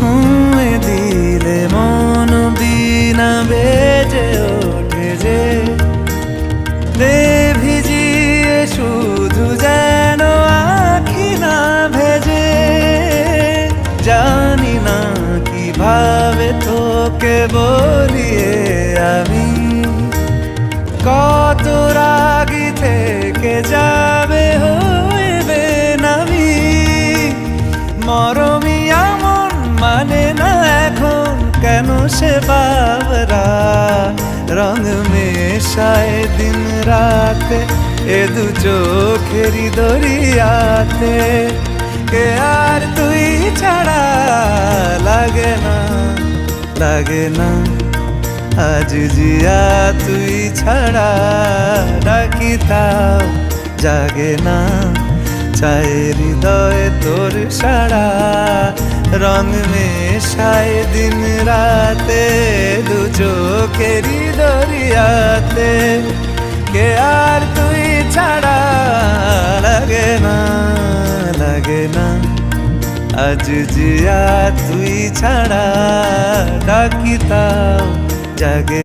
ছুঁয়ে দিলে মন বিনা বেজে ওঠে যে দে ভিজিয়ে শুধু যেন আখি না ভেজে। জানি না কিভাবে তোকে বলিয়ে আমি কত রাগি থেকে যাবে হইবে নামি। মরমি এমন মানে না এখন কেন সে বাবরা রং মেশায় দিন রাতে এ দু চোখেরি দরিয়াতে। কে আর তুই ছাড়া লাগে না লাগে না আজ জিয়া তুই ছাড়া ডাকি তাও জাগে না। চায় হৃদয় তোর সারা রং মেশায় দিন রাতে দু চোখেরি দরিয়াতে। কে আর তুই ছাড়া লাগে না লাগে না আজ জিয়া তুই ছাড়া ডাকি তাও জাগে।